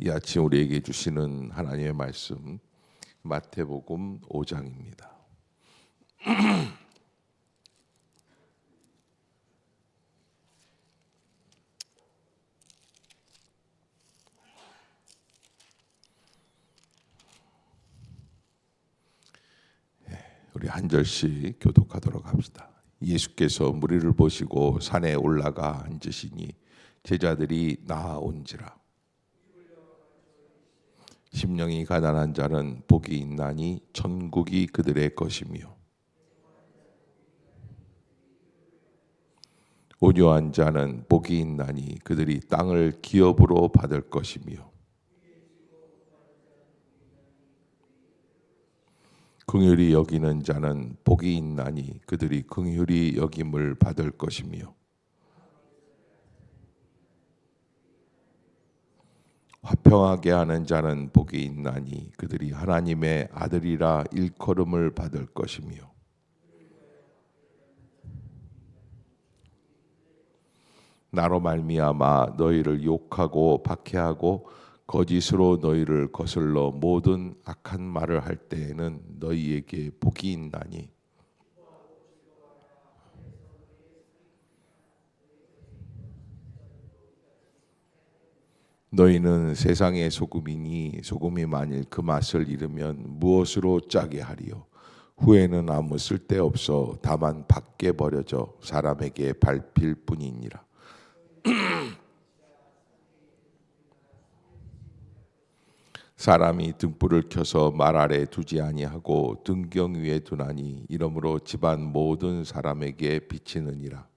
이 아침 우리에게 주시는 하나님의 말씀 마태복음 5장입니다. 우리 한 절씩 교독하도록 합시다. 예수께서 무리를 보시고 산에 올라가 앉으시니 제자들이 나아온지라. 심령이 가난한 자는 복이 있나니 천국이 그들의 것이며, 온유한 자는 복이 있나니 그들이 땅을 기업으로 받을 것이며, 긍휼히 여기는 자는 복이 있나니 그들이 긍휼히 여김을 받을 것이며, 화평하게 하는 자는 복이 있나니 그들이 하나님의 아들이라 일컬음을 받을 것이며, 나로 말미암아 너희를 욕하고 박해하고 거짓으로 너희를 거슬러 모든 악한 말을 할 때에는 너희에게 복이 있나니, 너희는 세상의 소금이니 소금이 만일 그 맛을 잃으면 무엇으로 짜게 하리요? 후에는 아무 쓸데없어 다만 밖에 버려져 사람에게 밟힐 뿐이니라. 사람이 등불을 켜서 말 아래 두지 아니하고 등경 위에 두나니 이러므로 집안 모든 사람에게 비치느니라.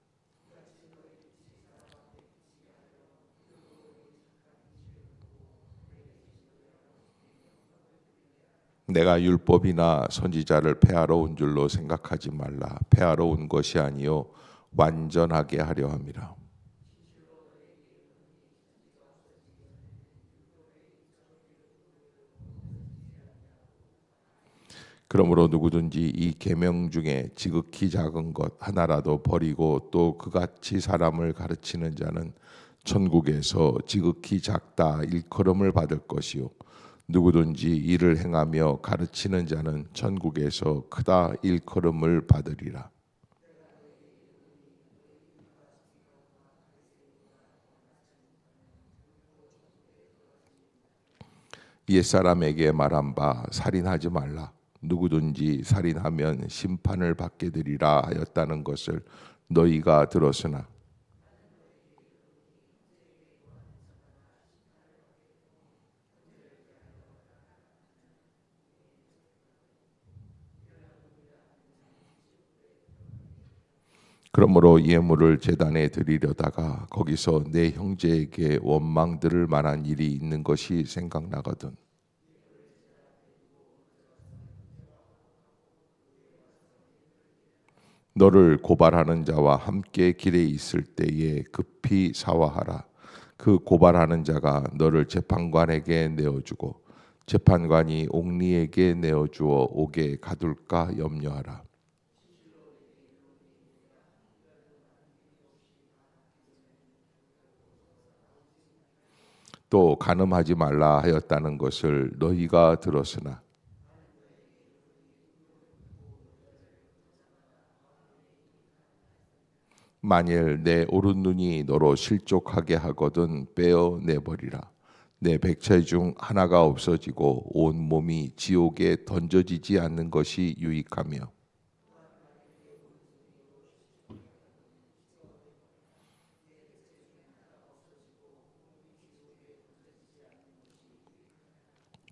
내가 율법이나 선지자를 폐하러 온 줄로 생각하지 말라. 폐하러 온 것이 아니요 완전하게 하려 함이라. 그러므로 누구든지 이 계명 중에 지극히 작은 것 하나라도 버리고 또 그같이 사람을 가르치는 자는 천국에서 지극히 작다 일컬음을 받을 것이요, 누구든지 이를 행하며 가르치는 자는 천국에서 크다 일컬음을 받으리라. 옛사람에게 말한 바 살인하지 말라. 누구든지 살인하면 심판을 받게 되리라 하였다는 것을 너희가 들었으나, 그러므로 예물을 제단에 드리려다가 거기서 내 형제에게 원망 들을 만한 일이 있는 것이 생각나거든. 너를 고발하는 자와 함께 길에 있을 때에 급히 사화하라. 그 고발하는 자가 너를 재판관에게 내어주고 재판관이 옥리에게 내어주어 옥에 가둘까 염려하라. 또 간음하지 말라 하였다는 것을 너희가 들었으나, 만일 내 오른 눈이 너로 실족하게 하거든 빼어내버리라. 내 백체 중 하나가 없어지고 온 몸이 지옥에 던져지지 않는 것이 유익하며,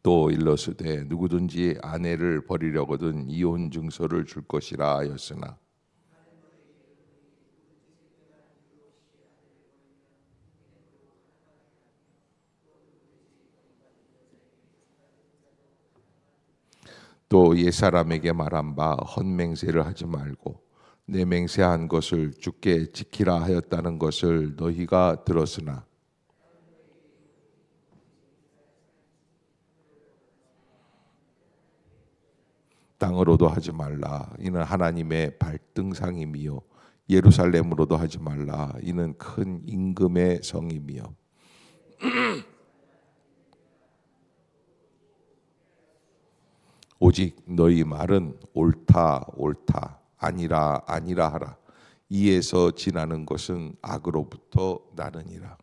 또 일러스되 누구든지 아내를 버리려거든 이혼 증서를 줄 것이라 하였으나, 또 옛사람에게 말한 바 헛맹세를 하지 말고 내 맹세한 것을 주께 지키라 하였다는 것을 너희가 들었으나, 땅으로도 하지 말라. 이는 하나님의 발등상임이요 예루살렘으로도 하지 말라. 이는 큰 임금의 성임이요 오직 너희 말은 옳다 옳다 아니라 아니라 하라. 이에서 지나는 것은 악으로부터 나느니라.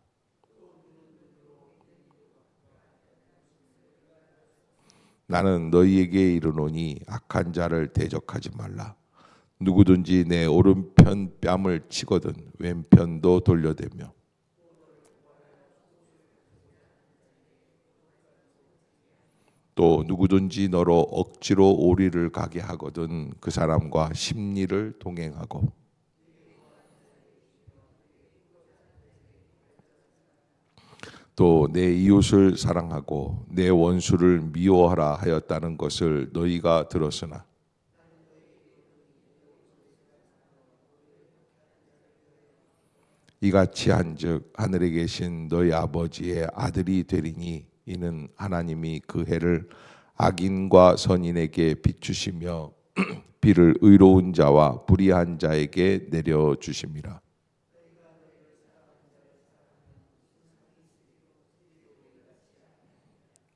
나는 너희에게 이르노니 악한 자를 대적하지 말라. 누구든지 내 오른편 뺨을 치거든 왼편도 돌려대며, 또 누구든지 너로 억지로 오리를 가게 하거든 그 사람과 십리를 동행하고, 또 내 이웃을 사랑하고 내 원수를 미워하라 하였다는 것을 너희가 들었으나 이같이 한즉 하늘에 계신 너희 아버지의 아들이 되리니 이는 하나님이 그 해를 악인과 선인에게 비추시며 비를 의로운 자와 불의한 자에게 내려 주심이라.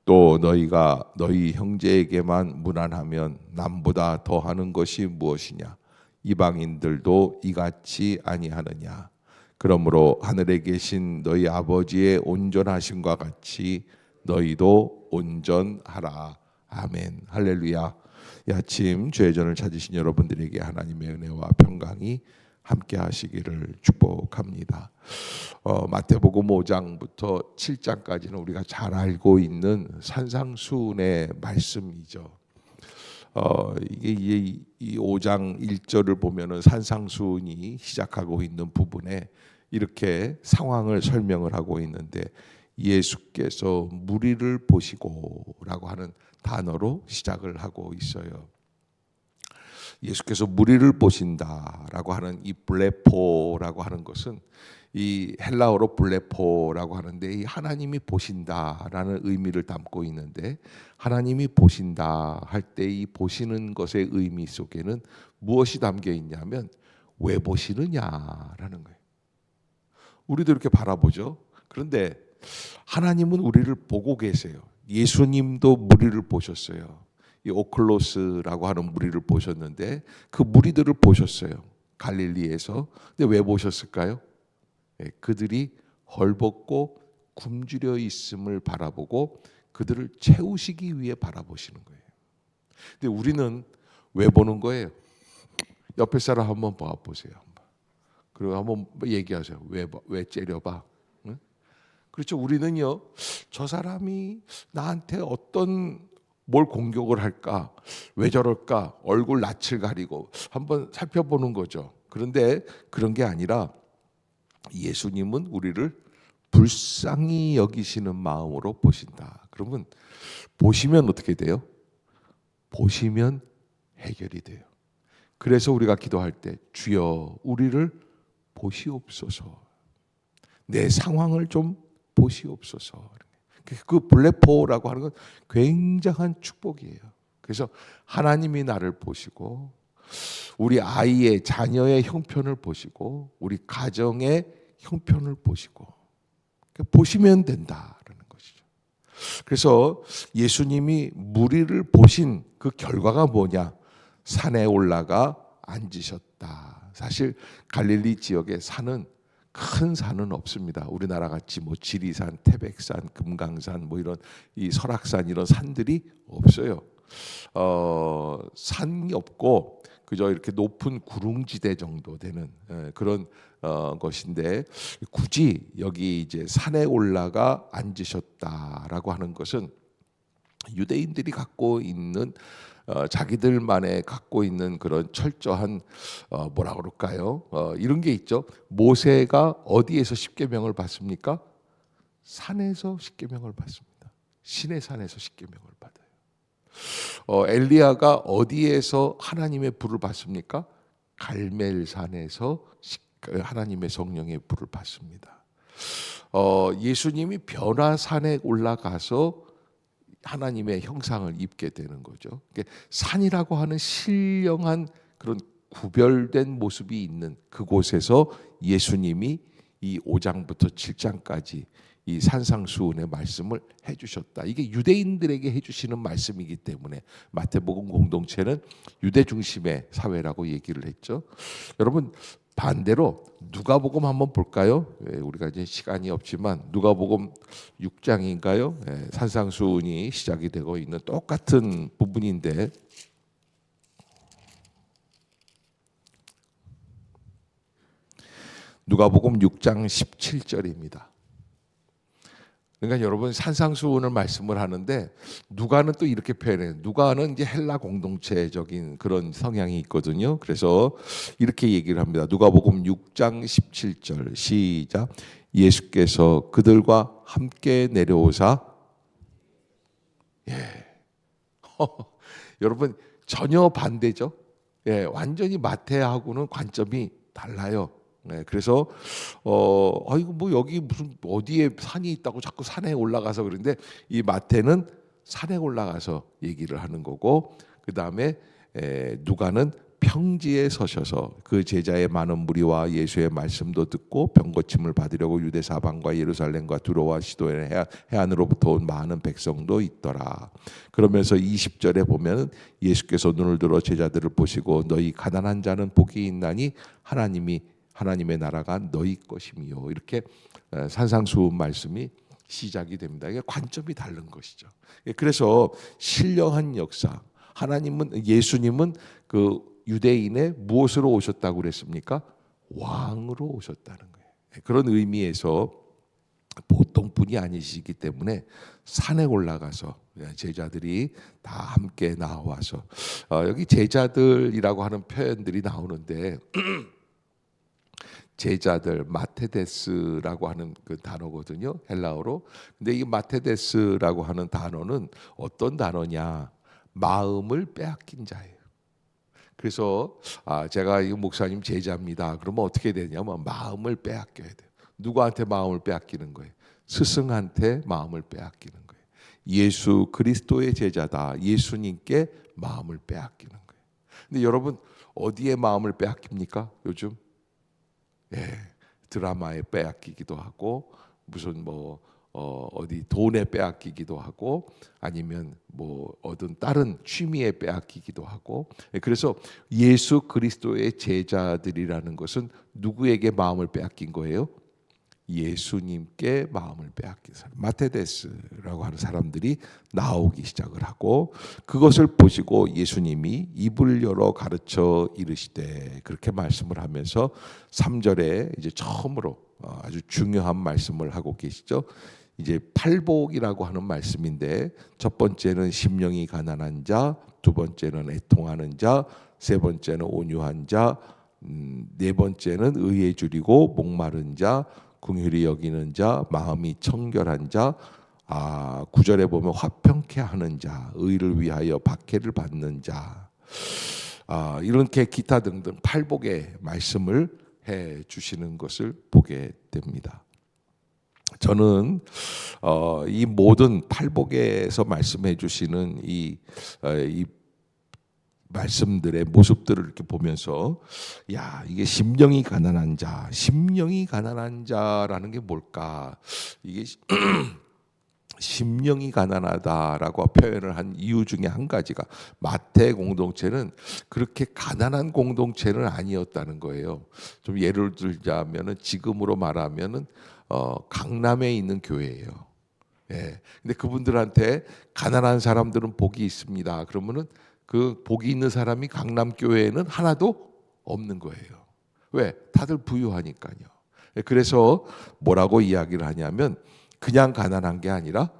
또 너희가 너희 형제에게만 무난하면 남보다 더하는 것이 무엇이냐? 이방인들도 이같이 아니하느냐? 그러므로 하늘에 계신 너희 아버지의 온전하심과 같이 너희도 온전하라. 아멘. 할렐루야. 이 아침 죄전을 찾으신 여러분들에게 하나님의 은혜와 평강이 함께 하시기를 축복합니다. 마태복음 5장부터 7장까지는 우리가 잘 알고 있는 산상수훈의 말씀이죠. 이게 이 5장 1절을 보면은 산상수훈이 시작하고 있는 부분에 이렇게 상황을 설명을 하고 있는데, 예수께서 무리를 보시고라고 하는 단어로 시작을 하고 있어요. 예수께서 무리를 보신다라고 하는 이 블레포라고 하는 것은 이 헬라어로 블레포라고 하는데, 이 하나님이 보신다라는 의미를 담고 있는데, 하나님이 보신다 할 때 이 보시는 것의 의미 속에는 무엇이 담겨 있냐면 왜 보시느냐라는 거예요. 우리도 이렇게 바라보죠. 그런데 하나님은 우리를 보고 계세요. 예수님도 무리를 보셨어요. 이 오클로스라고 하는 무리를 보셨는데 그 무리들을 보셨어요. 갈릴리에서. 근데 왜 보셨을까요? 그들이 헐벗고 굶주려 있음을 바라보고 그들을 채우시기 위해 바라보시는 거예요. 근데 우리는 왜 보는 거예요? 옆에 사람 한번 봐보세요. 그리고 한번 얘기하세요. 왜 째려봐? 응? 그렇죠. 우리는요, 저 사람이 나한테 어떤 뭘 공격을 할까? 왜 저럴까? 얼굴 낯을 가리고 한번 살펴보는 거죠. 그런데 그런 게 아니라 예수님은 우리를 불쌍히 여기시는 마음으로 보신다. 그러면 보시면 어떻게 돼요? 보시면 해결이 돼요. 그래서 우리가 기도할 때 주여 우리를 보시옵소서. 내 상황을 좀 보시옵소서. 그 블레포라고 하는 건 굉장한 축복이에요. 그래서 하나님이 나를 보시고 우리 아이의 자녀의 형편을 보시고 우리 가정의 형편을 보시고 보시면 된다라는 것이죠. 그래서 예수님이 무리를 보신 그 결과가 뭐냐? 산에 올라가 앉으셨다. 사실 갈릴리 지역에 산은 큰 산은 없습니다. 우리나라 같이 뭐 지리산, 태백산, 금강산, 뭐 이런 이 설악산 이런 산들이 없어요. 산이 없고 그저 이렇게 높은 구릉지대 정도 되는 그런 것인데, 굳이 여기 이제 산에 올라가 앉으셨다라고 하는 것은 유대인들이 갖고 있는 자기들만의 갖고 있는 그런 철저한 뭐라 그럴까요? 이런 게 있죠. 모세가 어디에서 십계명을 받습니까? 산에서 십계명을 받습니다. 시내 산에서 십계명을 받아요. 엘리야가 어디에서 하나님의 불을 받습니까? 갈멜산에서 하나님의 성령의 불을 받습니다. 예수님이 변화산에 올라가서 하나님의 형상을 입게 되는 거죠. 산이라고 하는 신령한 그런 구별된 모습이 있는 그곳에서 예수님이 이 5장부터 7장까지 이 산상수훈의 말씀을 해주셨다. 이게 유대인들에게 해주시는 말씀이기 때문에 마태복음 공동체는 유대 중심의 사회라고 얘기를 했죠. 여러분 반대로 누가복음 한번 볼까요? 우리가 이제 시간이 없지만 누가복음 6장인가요? 산상수훈이 시작이 되고 있는 똑같은 부분인데 누가복음 6장 17절입니다. 그러니까 여러분 산상수훈을 말씀을 하는데 누가는 또 이렇게 표현해요. 누가는 이제 헬라 공동체적인 그런 성향이 있거든요. 그래서 이렇게 얘기를 합니다. 누가복음 6장 17절 시작. 예수께서 그들과 함께 내려오사 여러분 전혀 반대죠. 완전히 마태하고는 관점이 달라요. 그래서 아이고 뭐 여기 무슨 어디에 산이 있다고 자꾸 산에 올라가서 그러는데 이 마태는 산에 올라가서 얘기를 하는 거고 그 다음에 누가는 평지에 서셔서 그 제자의 많은 무리와 예수의 말씀도 듣고 병고침을 받으려고 유대 사방과 예루살렘과 두로와 시도의 해안으로부터 온 많은 백성도 있더라. 그러면서 20절에 보면 예수께서 눈을 들어 제자들을 보시고 너희 가난한 자는 복이 있나니 하나님의 나라가 너희 것이미요. 이렇게 산상수훈 말씀이 시작이 됩니다. 이게 관점이 다른 것이죠. 그래서 신령한 역사, 예수님은 그 유대인의 무엇으로 오셨다고 그랬습니까? 왕으로 오셨다는 거예요. 그런 의미에서 보통 분이 아니시기 때문에 산에 올라가서 제자들이 다 함께 나와서 여기 제자들이라고 하는 표현들이 나오는데 제자들 마테데스라고 하는 그 단어거든요. 헬라어로. 근데 이 마테데스라고 하는 단어는 어떤 단어냐? 마음을 빼앗긴 자예요. 그래서 제가 이 목사님 제자입니다. 그러면 어떻게 되냐면 마음을 빼앗겨야 돼요. 누구한테 마음을 빼앗기는 거예요? 스승한테 마음을 빼앗기는 거예요. 예수 그리스도의 제자다. 예수님께 마음을 빼앗기는 거예요. 근데 여러분 어디에 마음을 빼앗깁니까? 요즘 드라마에 빼앗기기도 하고 무슨 어디 돈에 빼앗기기도 하고 아니면 어떤 다른 취미에 빼앗기기도 하고 그래서 예수 그리스도의 제자들이라는 것은 누구에게 마음을 빼앗긴 거예요? 예수님께 마음을 빼앗긴 사람 마테데스라고 하는 사람들이 나오기 시작을 하고 그것을 보시고 예수님이 입을 열어 가르쳐 이르시되 그렇게 말씀을 하면서 3절에 이제 처음으로 아주 중요한 말씀을 하고 계시죠. 이제 팔복이라고 하는 말씀인데 첫 번째는 심령이 가난한 자, 두 번째는 애통하는 자, 세 번째는 온유한 자, 네 번째는 의에 줄이고 목마른 자, 긍휼히 여기는 자, 마음이 청결한 자, 9절에 보면 화평케 하는 자, 의를 위하여 박해를 받는 자, 이렇게 기타 등등 팔복의 말씀을 해 주시는 것을 보게 됩니다. 저는 이 모든 팔복에서 말씀해 주시는 이 말씀들의 모습들을 이렇게 보면서 이게 심령이 가난한 자라는 게 뭘까? 이게 심령이 가난하다라고 표현을 한 이유 중에 한 가지가 마태 공동체는 그렇게 가난한 공동체는 아니었다는 거예요. 좀 예를 들자면은 지금으로 말하면은 강남에 있는 교회예요. 근데 그분들한테 가난한 사람들은 복이 있습니다. 그러면은 그 복이 있는 사람이 강남 교회에는 하나도 없는 거예요. 왜? 다들 부유하니까요. 그래서 뭐라고 이야기를 하냐면 그냥 가난한 게 아니라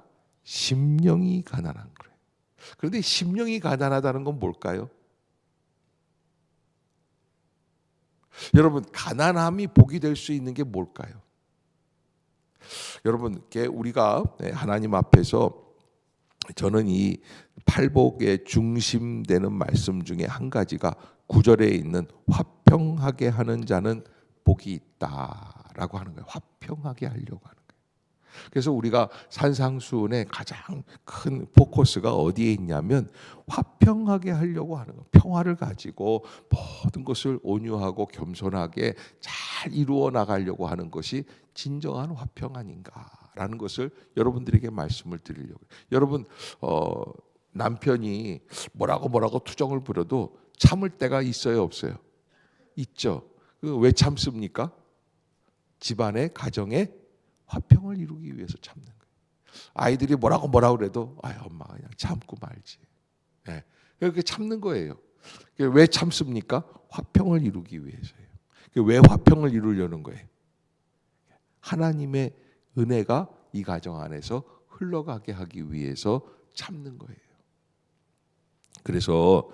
심령이 가난한 거예요. 그런데 심령이 가난하다는 건 뭘까요? 여러분 가난함이 복이 될 수 있는 게 뭘까요? 여러분 우리가 하나님 앞에서 저는 이 팔복의 중심되는 말씀 중에 한 가지가 9절에 있는 화평하게 하는 자는 복이 있다라고 하는 거예요. 화평하게 하려고 하는 거예요. 그래서 우리가 산상수훈의 가장 큰 포커스가 어디에 있냐면 화평하게 하려고 하는 거예요. 평화를 가지고 모든 것을 온유하고 겸손하게 잘 이루어 나가려고 하는 것이 진정한 화평 아닌가 라는 것을 여러분들에게 말씀을 드리려고. 여러분 남편이 뭐라고 투정을 부려도 참을 때가 있어요, 없어요? 있죠. 왜 참습니까? 집안의 가정의 화평을 이루기 위해서 참는 거예요. 아이들이 뭐라고 그래도 엄마가 그냥 참고 말지. 네. 그렇게 참는 거예요. 왜 참습니까? 화평을 이루기 위해서예요. 왜 화평을 이루려는 거예요? 하나님의 은혜가 이 가정 안에서 흘러가게 하기 위해서 참는 거예요. 그래서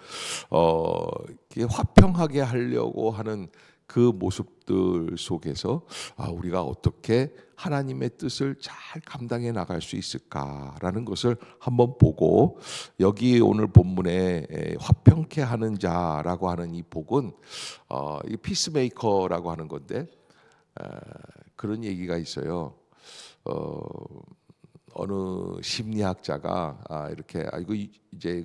화평하게 하려고 하는 그 모습들 속에서 우리가 어떻게 하나님의 뜻을 잘 감당해 나갈 수 있을까라는 것을 한번 보고, 여기 오늘 본문에 화평케 하는 자라고 하는 이 복은 이 피스메이커라고 하는 건데, 그런 얘기가 있어요. 어느 심리학자가 이렇게 이거 이제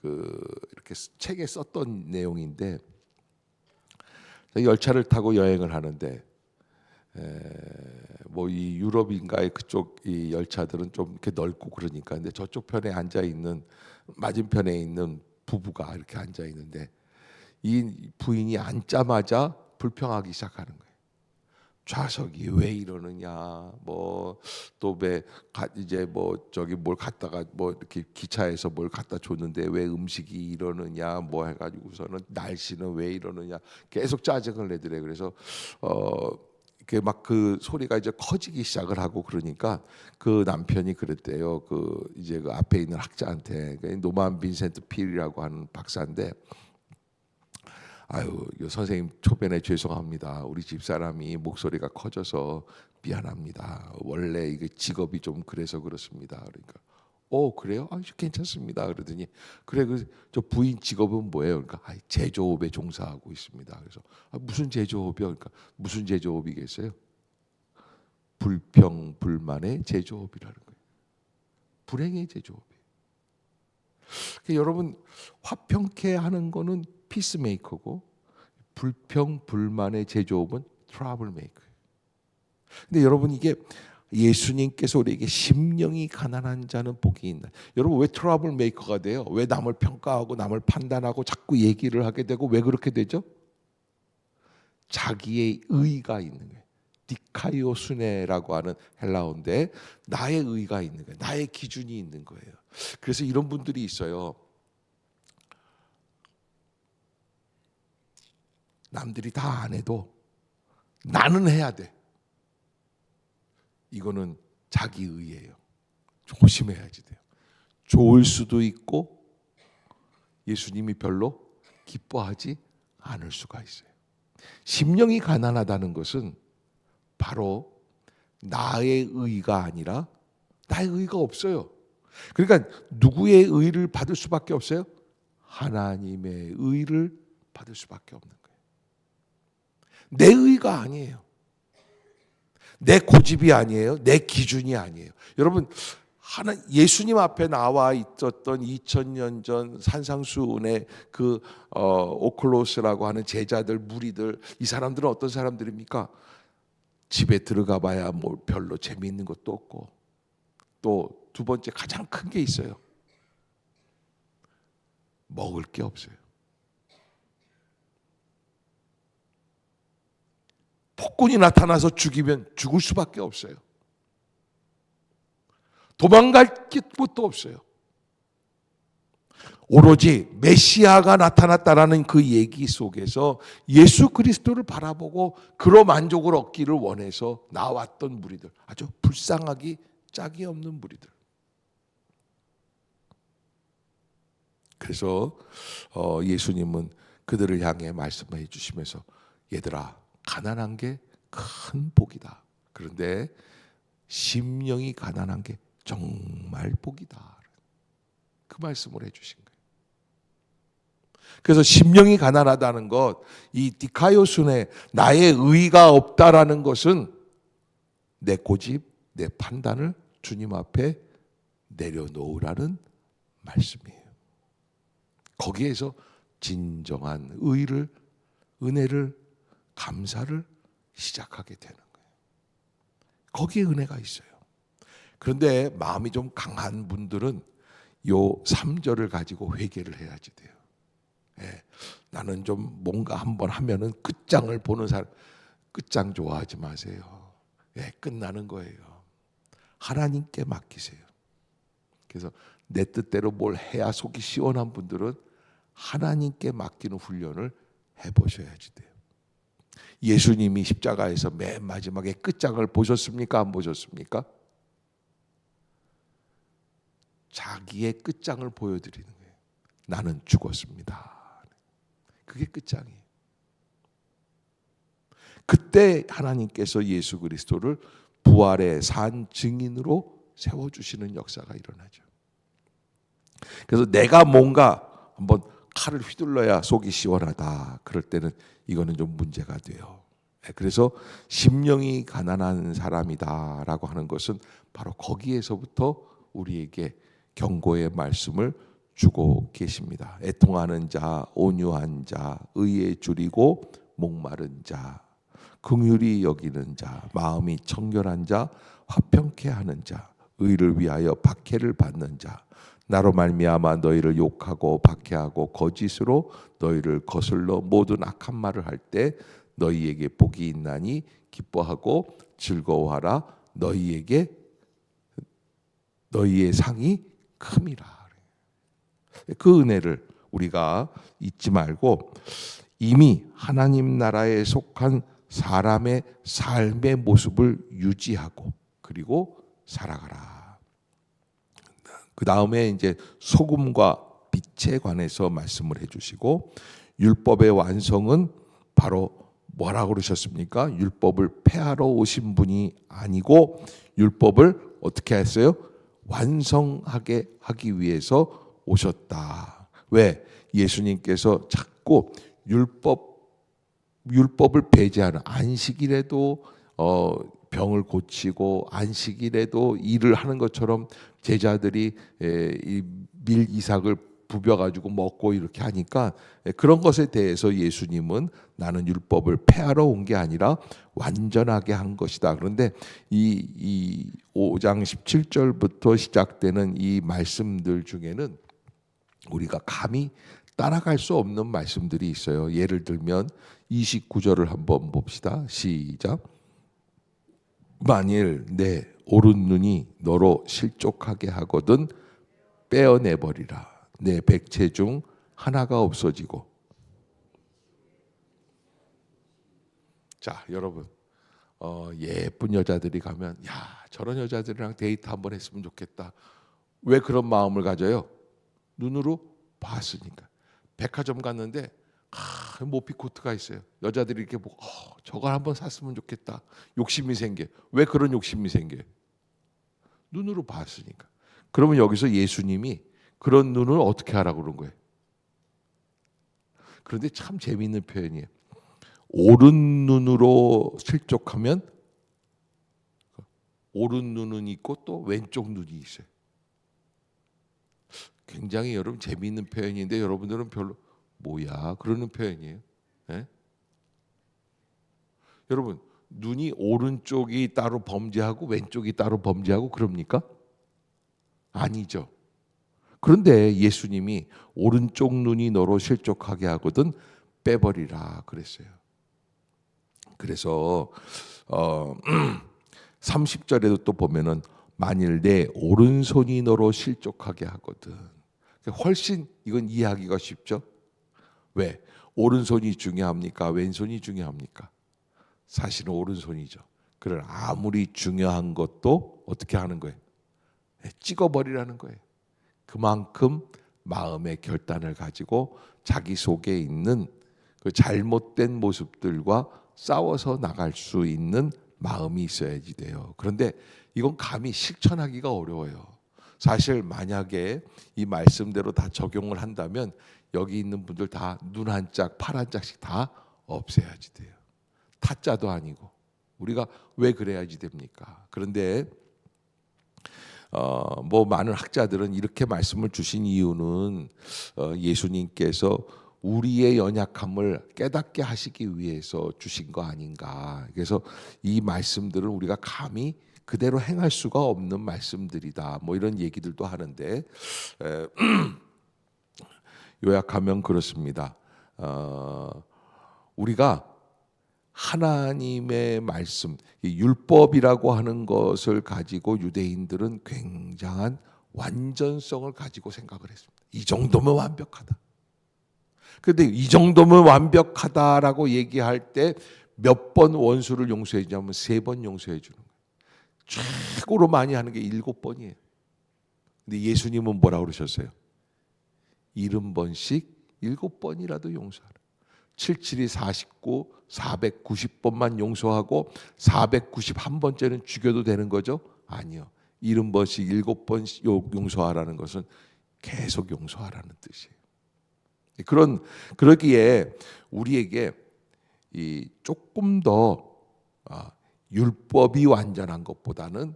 이렇게 책에 썼던 내용인데, 열차를 타고 여행을 하는데 뭐 이 유럽인가의 그쪽 이 열차들은 좀 이렇게 넓고 그러니까, 근데 저쪽 편에 앉아 있는 맞은편에 있는 부부가 이렇게 앉아 있는데, 이 부인이 앉자마자 불평하기 시작하는 거예요. 좌석이 왜 이러느냐, 뭐 또 왜 이제 뭐 저기 뭘 갖다가 뭐 이렇게 기차에서 뭘 갖다 줬는데 왜 음식이 이러느냐, 뭐 해가지고서는 날씨는 왜 이러느냐, 계속 짜증을 내더래. 그래서 이렇게 막 그 소리가 이제 커지기 시작을 하고, 그러니까 그 남편이 그랬대요. 이제 그 앞에 있는 학자한테, 노만 빈센트 필이라고 하는 박사인데, 선생님 초면에 죄송합니다. 우리 집사람이 목소리가 커져서 미안합니다. 원래 이게 직업이 좀 그래서 그렇습니다. 그러니까 그래요? 괜찮습니다. 그러더니 그래, 저 부인 직업은 뭐예요? 그러니까 제조업에 종사하고 있습니다. 그래서 무슨 제조업이요? 그러니까 무슨 제조업이겠어요? 불평불만의 제조업이라는 거예요. 불행의 제조업이에요. 그러니까 여러분, 화평케 하는 거는 피스메이커고, 불평불만의 제조업은 트러블 메이커예요. 근데 여러분, 이게 예수님께서 우리에게 심령이 가난한 자는 복이 있나. 여러분, 왜 트러블 메이커가 돼요? 왜 남을 평가하고 남을 판단하고 자꾸 얘기를 하게 되고, 왜 그렇게 되죠? 자기의 의가 있는 거예요. 디카이오스네라고 하는 헬라어인데, 나의 의가 있는 거예요. 나의 기준이 있는 거예요. 그래서 이런 분들이 있어요. 남들이 다 안 해도 나는 해야 돼. 이거는 자기 의예요. 조심해야지 돼요. 좋을 수도 있고 예수님이 별로 기뻐하지 않을 수가 있어요. 심령이 가난하다는 것은 바로 나의 의가 아니라, 나의 의가 없어요. 그러니까 누구의 의를 받을 수밖에 없어요? 하나님의 의를 받을 수밖에 없는 거예요. 내 의가 아니에요. 내 고집이 아니에요. 내 기준이 아니에요. 여러분, 예수님 앞에 나와 있었던 2000년 전 산상수훈의 오클로스라고 하는 제자들, 무리들, 이 사람들은 어떤 사람들입니까? 집에 들어가 봐야 뭐 별로 재미있는 것도 없고, 또 두 번째 가장 큰 게 있어요. 먹을 게 없어요. 폭군이 나타나서 죽이면 죽을 수밖에 없어요. 도망갈 곳도 없어요. 오로지 메시아가 나타났다라는 그 얘기 속에서 예수 그리스도를 바라보고 그로 만족을 얻기를 원해서 나왔던 무리들, 아주 불쌍하기 짝이 없는 무리들. 그래서 예수님은 그들을 향해 말씀해 주시면서, 얘들아, 가난한 게 큰 복이다. 그런데 심령이 가난한 게 정말 복이다. 그 말씀을 해주신 거예요. 그래서 심령이 가난하다는 것, 이 디카이오스네, 나의 의가 없다라는 것은 내 고집, 내 판단을 주님 앞에 내려놓으라는 말씀이에요. 거기에서 진정한 의를, 은혜를, 감사를 시작하게 되는 거예요. 거기에 은혜가 있어요. 그런데 마음이 좀 강한 분들은 요 3절을 가지고 회개를 해야지 돼요. 예, 나는 좀 뭔가 한번 하면은 끝장을 보는 사람, 끝장 좋아하지 마세요. 예, 끝나는 거예요. 하나님께 맡기세요. 그래서 내 뜻대로 뭘 해야 속이 시원한 분들은 하나님께 맡기는 훈련을 해보셔야지 돼요. 예수님이 십자가에서 맨 마지막에 끝장을 보셨습니까? 안 보셨습니까? 자기의 끝장을 보여드리는 거예요. 나는 죽었습니다. 그게 끝장이에요. 그때 하나님께서 예수 그리스도를 부활의 산 증인으로 세워주시는 역사가 일어나죠. 그래서 내가 뭔가 한번 칼을 휘둘러야 속이 시원하다. 그럴 때는 이거는 좀 문제가 돼요. 그래서 심령이 가난한 사람이다라고 하는 것은 바로 거기에서부터 우리에게 경고의 말씀을 주고 계십니다. 애통하는 자, 온유한 자, 의에 줄이고 목마른 자, 긍휼히 여기는 자, 마음이 청결한 자, 화평케 하는 자, 의를 위하여 박해를 받는 자, 나로 말미암아 너희를 욕하고 박해하고 거짓으로 너희를 거슬러 모든 악한 말을 할 때 너희에게 복이 있나니 기뻐하고 즐거워하라. 너희의 상이 큼이라. 그 은혜를 우리가 잊지 말고 이미 하나님 나라에 속한 사람의 삶의 모습을 유지하고 그리고 살아가라. 그 다음에 이제 소금과 빛에 관해서 말씀을 해주시고, 율법의 완성은 바로 뭐라고 그러셨습니까? 율법을 폐하러 오신 분이 아니고 율법을 어떻게 했어요? 완성하게 하기 위해서 오셨다. 왜? 예수님께서 자꾸 율법을 배제하는, 안식일에도 병을 고치고 안식일에도 일을 하는 것처럼 제자들이 이 밀 이삭을 부벼가지고 먹고 이렇게 하니까, 그런 것에 대해서 예수님은 나는 율법을 폐하러 온 게 아니라 완전하게 한 것이다. 그런데 이 5장 17절부터 시작되는 이 말씀들 중에는 우리가 감히 따라갈 수 없는 말씀들이 있어요. 예를 들면 29절을 한번 봅시다. 시작. 만일 내 오른 눈이 너로 실족하게 하거든 빼어내버리라. 내 백체 중 하나가 없어지고. 자, 여러분, 예쁜 여자들이 가면 야, 저런 여자들이랑 데이트 한번 했으면 좋겠다. 왜 그런 마음을 가져요? 눈으로 봤으니까. 백화점 갔는데 모피 코트가 있어요. 여자들이 이렇게 보고 저걸 한번 샀으면 좋겠다. 욕심이 생겨. 왜 그런 욕심이 생겨요? 눈으로 봤으니까. 그러면 여기서 예수님이 그런 눈을 어떻게 하라고 그런 거예요? 그런데 참 재미있는 표현이에요. 오른 눈으로 실족하면 오른 눈은 있고 또 왼쪽 눈이 있어요. 굉장히 여러분 재미있는 표현인데 여러분들은 별로 뭐야 그러는 표현이에요. 네? 여러분 눈이 오른쪽이 따로 범죄하고 왼쪽이 따로 범죄하고 그럽니까? 아니죠. 그런데 예수님이 오른쪽 눈이 너로 실족하게 하거든 빼버리라 그랬어요. 그래서 30절에도 또 보면은 만일 내 오른손이 너로 실족하게 하거든. 훨씬 이건 이해하기가 쉽죠. 왜? 오른손이 중요합니까? 왼손이 중요합니까? 사실은 오른손이죠. 그러나 아무리 중요한 것도 어떻게 하는 거예요? 찍어버리라는 거예요. 그만큼 마음의 결단을 가지고 자기 속에 있는 그 잘못된 모습들과 싸워서 나갈 수 있는 마음이 있어야지 돼요. 그런데 이건 감히 실천하기가 어려워요. 사실 만약에 이 말씀대로 다 적용을 한다면 여기 있는 분들 다 눈 한 짝, 팔 한 짝씩 다 없애야지 돼요. 타짜도 아니고 우리가 왜 그래야지 됩니까? 그런데 뭐 많은 학자들은 이렇게 말씀을 주신 이유는 예수님께서 우리의 연약함을 깨닫게 하시기 위해서 주신 거 아닌가. 그래서 이 말씀들은 우리가 감히 그대로 행할 수가 없는 말씀들이다. 뭐 이런 얘기들도 하는데 요약하면 그렇습니다. 우리가 하나님의 말씀, 율법이라고 하는 것을 가지고 유대인들은 굉장한 완전성을 가지고 생각을 했습니다. 이 정도면 완벽하다. 그런데 이 정도면 완벽하다라고 얘기할 때 몇 번 원수를 용서해 주냐면 3번 용서해 주는 거예요. 최고로 많이 하는 게 7번이에요. 근데 예수님은 뭐라고 그러셨어요? 70번씩 7번이라도 용서하라. 77이 49, 490번만 용서하고 491번째는 죽여도 되는 거죠? 아니요. 70번씩 7번 용서하라는 것은 계속 용서하라는 뜻이에요. 그러기에 우리에게 이 조금 더 율법이 완전한 것보다는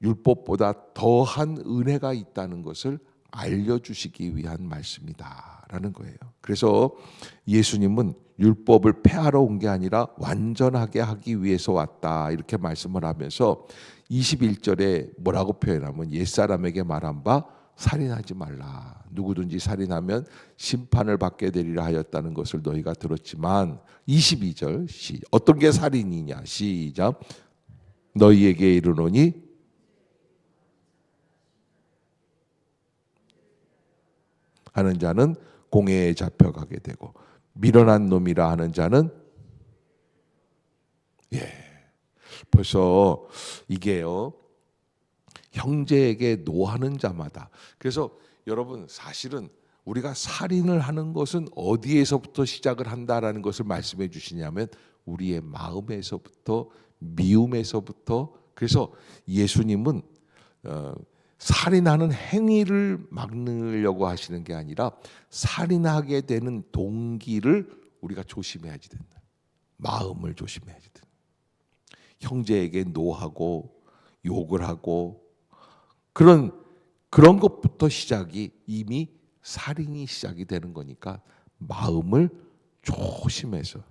율법보다 더한 은혜가 있다는 것을 알려주시기 위한 말씀이다라는 거예요. 그래서 예수님은 율법을 폐하러 온 게 아니라 완전하게 하기 위해서 왔다 이렇게 말씀을 하면서 21절에 뭐라고 표현하면 옛사람에게 말한 바 살인하지 말라. 누구든지 살인하면 심판을 받게 되리라 하였다는 것을 너희가 들었지만 22절 어떤 게 살인이냐 시작 너희에게 이르노니 하는 자는 공회에 잡혀가게 되고 미련한 놈이라 하는 자는 벌써 이게요 형제에게 노하는 자마다. 그래서 여러분 사실은 우리가 살인을 하는 것은 어디에서부터 시작을 한다라는 것을 말씀해 주시냐면 우리의 마음에서부터 미움에서부터. 그래서 예수님은 살인하는 행위를 막으려고 하시는 게 아니라 살인하게 되는 동기를 우리가 조심해야지 된다. 마음을 조심해야지 된다. 형제에게 노하고 욕을 하고 그런 것부터 시작이 이미 살인이 시작이 되는 거니까 마음을 조심해서.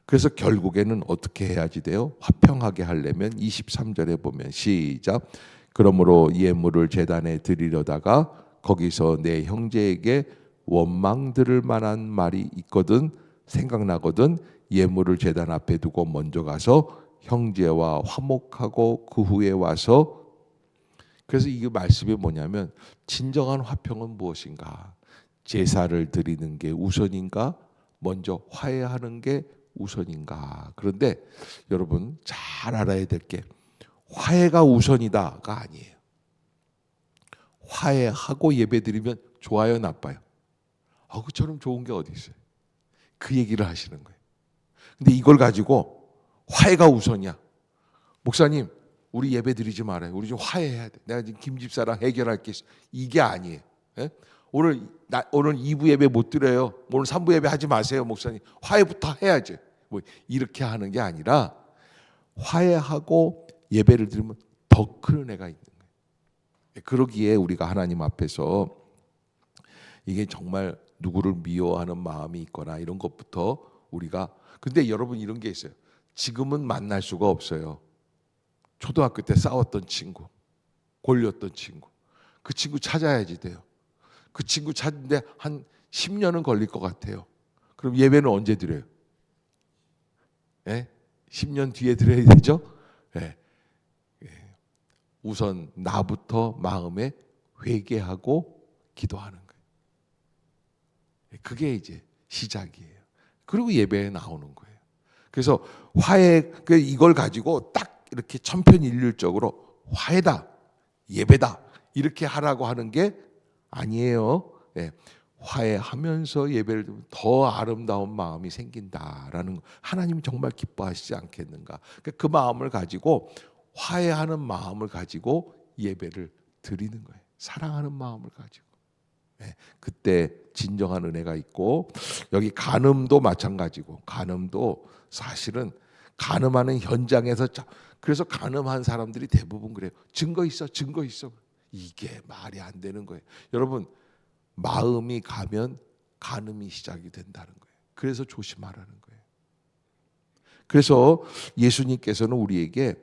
그래서 결국에는 어떻게 해야지 돼요? 화평하게 하려면 23절에 보면 시작 그러므로 예물을 제단에 드리려다가 거기서 내 형제에게 원망 들을 만한 말이 있거든 생각나거든 예물을 제단 앞에 두고 먼저 가서 형제와 화목하고 그 후에 와서. 그래서 이 말씀이 뭐냐면 진정한 화평은 무엇인가? 제사를 드리는 게 우선인가? 먼저 화해하는 게 우선인가? 그런데 여러분 잘 알아야 될 게 화해가 우선이다가 아니에요. 화해하고 예배드리면 좋아요, 나빠요? 그처럼 좋은 게 어디 있어요? 그 얘기를 하시는 거예요. 근데 이걸 가지고 화해가 우선이야. 목사님, 우리 예배드리지 말아요. 우리 좀 화해해야 돼. 내가 지금 김 집사랑 해결할 게 있어. 이게 아니에요. 예? 오늘 2부 예배 못 드려요. 오늘 3부 예배 하지 마세요, 목사님. 화해부터 해야지. 뭐 이렇게 하는 게 아니라 화해하고 예배를 드리면 더 큰 은혜가 있는 거예요. 그러기에 우리가 하나님 앞에서 이게 정말 누구를 미워하는 마음이 있거나 이런 것부터 우리가. 근데 여러분 이런 게 있어요. 지금은 만날 수가 없어요. 초등학교 때 싸웠던 친구, 골렸던 친구, 그 친구 찾아야지 돼요. 그 친구 찾는데 한 10년은 걸릴 것 같아요. 그럼 예배는 언제 드려요? 10년 뒤에 드려야 되죠? 우선 나부터 마음에 회개하고 기도하는 거예요. 그게 이제 시작이에요. 그리고 예배에 나오는 거예요. 그래서 화해, 이걸 가지고 딱 이렇게 천편일률적으로 화해다, 예배다 이렇게 하라고 하는 게 아니에요. 화해하면서 예배를 드리면 더 아름다운 마음이 생긴다라는 거. 하나님이 정말 기뻐하시지 않겠는가? 그 마음을 가지고 화해하는 마음을 가지고 예배를 드리는 거예요. 사랑하는 마음을 가지고. 그때 진정한 은혜가 있고 여기 간음도 마찬가지고 간음도 사실은 간음하는 현장에서 그래서 간음한 사람들이 대부분 그래요. 증거 있어. 이게 말이 안 되는 거예요. 여러분 마음이 가면 간음이 시작이 된다는 거예요. 그래서 조심하라는 거예요. 그래서 예수님께서는 우리에게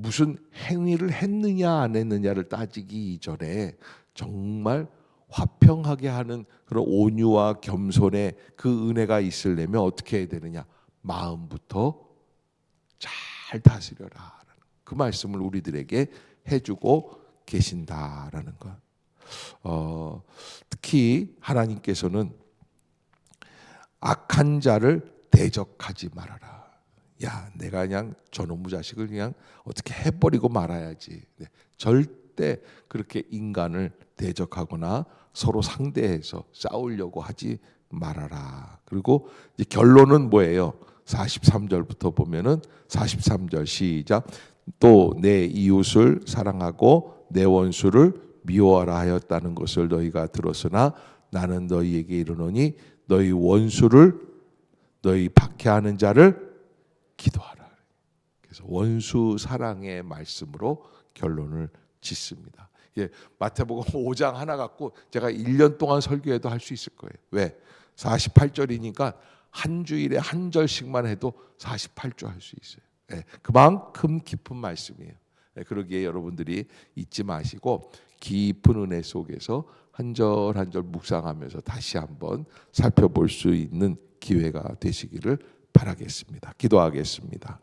무슨 행위를 했느냐 안 했느냐를 따지기 이전에 정말 화평하게 하는 그런 온유와 겸손의 그 은혜가 있으려면 어떻게 해야 되느냐? 마음부터 잘 다스려라. 그 말씀을 우리들에게 해주고 계신다라는 것. 특히 하나님께서는 악한 자를 대적하지 말아라. 야, 내가 그냥 저놈의 자식을 그냥 어떻게 해버리고 말아야지. 네, 절대 그렇게 인간을 대적하거나 서로 상대해서 싸우려고 하지 말아라. 그리고 이제 결론은 뭐예요? 43절부터 보면은 43절 시작. 또 내 이웃을 사랑하고 내 원수를 미워하라 하였다는 것을 너희가 들었으나 나는 너희에게 이르노니 너희 원수를 너희 박해하는 자를 기도하라. 그래서 원수 사랑의 말씀으로 결론을 짓습니다. 예, 마태복음 5장 하나 갖고 제가 1년 동안 설교해도 할 수 있을 거예요. 왜? 48절이니까 한 주일에 한 절씩만 해도 48주 할 수 있어요. 예, 그만큼 깊은 말씀이에요. 예, 그러기에 여러분들이 잊지 마시고 깊은 은혜 속에서 한 절 한 절 묵상하면서 다시 한번 살펴볼 수 있는 기회가 되시기를 바라겠습니다. 기도하겠습니다.